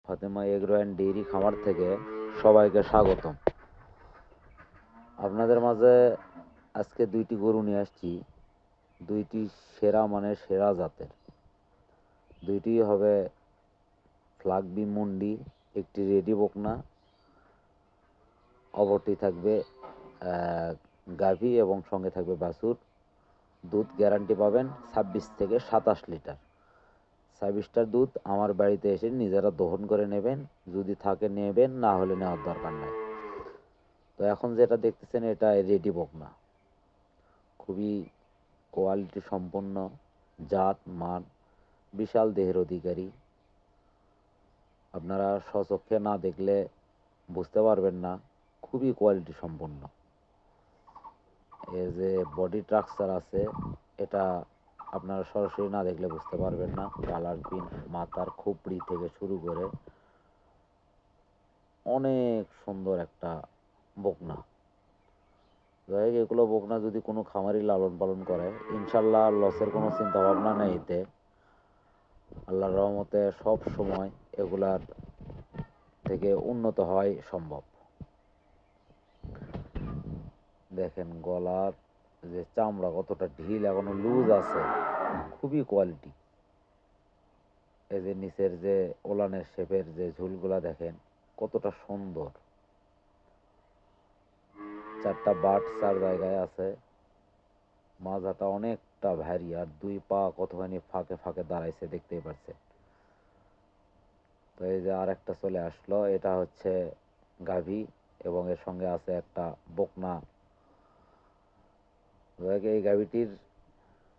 Fatema agro and dairy খামার থেকে সবাইকে স্বাগতম। আপনাদের মাঝে আজকে দুইটি গরু নিয়ে আসছি, দুইটি সেরা মানের সেরা জাতের। দুইটি হবে ফ্লাগবি মুন্ডি, একটি রেডি বকনা, অপরটি থাকবে গাভী এবং সঙ্গে থাকবে বাছুর। দুধ গ্যারান্টি পাবেন 26 থেকে 27 লিটার। 26টার দুধ আমার বাড়িতে এসে নিজেরা দহন করে নেবেন, যদি থাকে নেবেন, না হলে নেওয়ার দরকার নাই। তো এখন যেটা দেখতেছেন এটা রেডি বকনা, খুবই কোয়ালিটি সম্পন্ন, জাত মান, বিশাল দেহের অধিকারী। আপনারা স্বচক্ষে না দেখলে বুঝতে পারবেন না, খুবই কোয়ালিটি সম্পন্ন। এর যে বডি স্ট্রাকচার আছে এটা আপনারা সরাসরি না দেখলে বুঝতে পারবেন না। কালার প্রিন্ট, মাথার খুপড়ি থেকে শুরু করে অনেক সুন্দর একটা বকনা। যাই হোক, এগুলো বকনা যদি কোনো খামারি লালন পালন করে, ইনশাল্লাহ লসের কোনো চিন্তা ভাবনা নেই। এতে আল্লাহর রহমতে সব সময় এগুলার থেকে উন্নত হওয়াই সম্ভব। দেখেন গলার যে চামড়া কতটা ঢিল, এখনো লুজ আছে, খুবই কোয়ালিটি। এই যে নিচের যে ওলানের শেপের যে ঝুলগুলা দেখেন কতটা সুন্দর। চারটা বাট চার জায়গায় আছে, মাজাটা অনেকটা ভারী, আর দুই পা কতখানি ফাঁকে ফাঁকে দাঁড়াইছে দেখতেই পাচ্ছেন। তো এই যে আর একটা চলে আসলো, এটা হচ্ছে গাভী এবং এর সঙ্গে আছে একটা বকনা। এই গাভীটির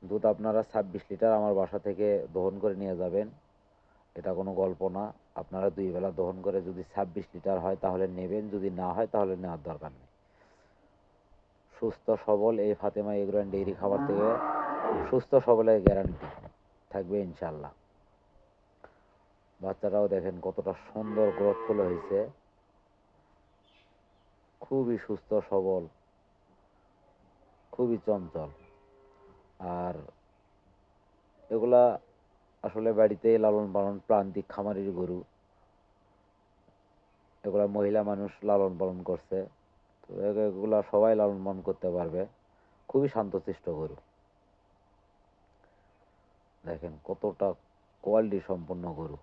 দুধ আপনারা 26 লিটার আমার বাসা থেকে দহন করে নিয়ে যাবেন, এটা কোনো গল্প না। আপনারা 2 বেলা দহন করে যদি 26 লিটার হয় তাহলে নেবেন, যদি না হয় তাহলে নেওয়ার দরকার নেই। সুস্থ সবল এই ফাতেমা এগ্রো অ্যান্ড ডেইরি খাবার থেকে সুস্থ সবলের গ্যারান্টি থাকবে ইনশাল্লাহ। বাচ্চাটাও দেখেন কতটা সুন্দর গ্রোথফুল হয়েছে, খুবই সুস্থ সবল, খুবই চঞ্চল। আর এগুলা আসলে বাড়িতে লালন পালন, প্রান্তিক খামারির গরু, এগুলা মহিলা মানুষ লালন পালন করছে। তো এগুলা সবাই লালন পালন করতে পারবে, খুবই শান্তশিষ্ট গরু। দেখেন কতটা কোয়ালিটি সম্পন্ন গরু,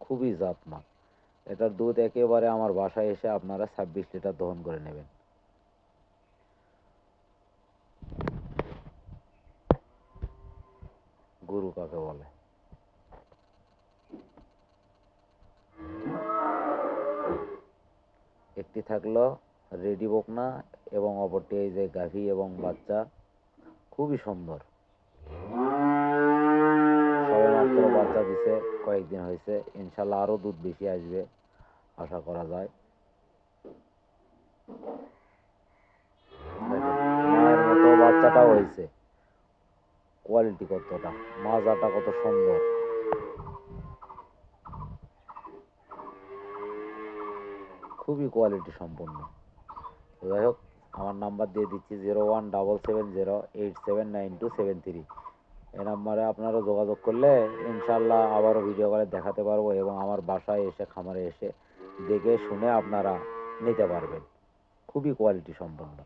খুবই জাতমান। এটার দুধ একেবারে আমার বাসায় এসে আপনারা 26 লিটার দহন করে নেবেন। গরু কাকে বলে? একটি থাকলো রেডি বকনা এবং অপরটি এই যে গাভী এবং বাচ্চা, খুবই সুন্দর। সবেমাত্র বাচ্চা দিছে, কয়েকদিন হয়েছে, ইনশাল্লাহ আরও দুধ বেশি আসবে আশা করা যায়। দেখেন মায়ের মতো বাচ্চাটাও হয়েছে, কোয়ালিটি কতটা, মাজাটা কত সুন্দর, খুবই কোয়ালিটি সম্পন্ন। যাই হোক, আমার নাম্বার দিয়ে দিচ্ছি 017708797273। এই নাম্বারে আপনারা যোগাযোগ করলে ইনশাল্লাহ আবারও ভিডিও কলে দেখাতে পারবো এবং আমার বাসায় এসে খামারে এসে দেখে শুনে আপনারা নিতে পারবেন। খুবই কোয়ালিটি সম্পন্ন।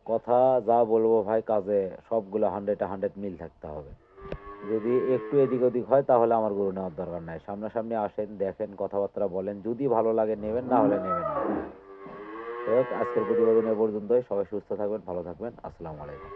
কথা যা বলবো ভাই, কাজে সবগুলো 100-100 মিল থাকতে হবে। যদি একটু এদিক ওদিক হয় তাহলে আমার গরু নেওয়ার দরকার নাই। সামনাসামনি আসেন, দেখেন, কথাবার্তা বলেন, যদি ভালো লাগে নেবেন, না হলে নেবেন না। যাই হোক, আজকের প্রতিবেদন এ পর্যন্তই। সবাই সুস্থ থাকবেন, ভালো থাকবেন। আসসালামু আলাইকুম।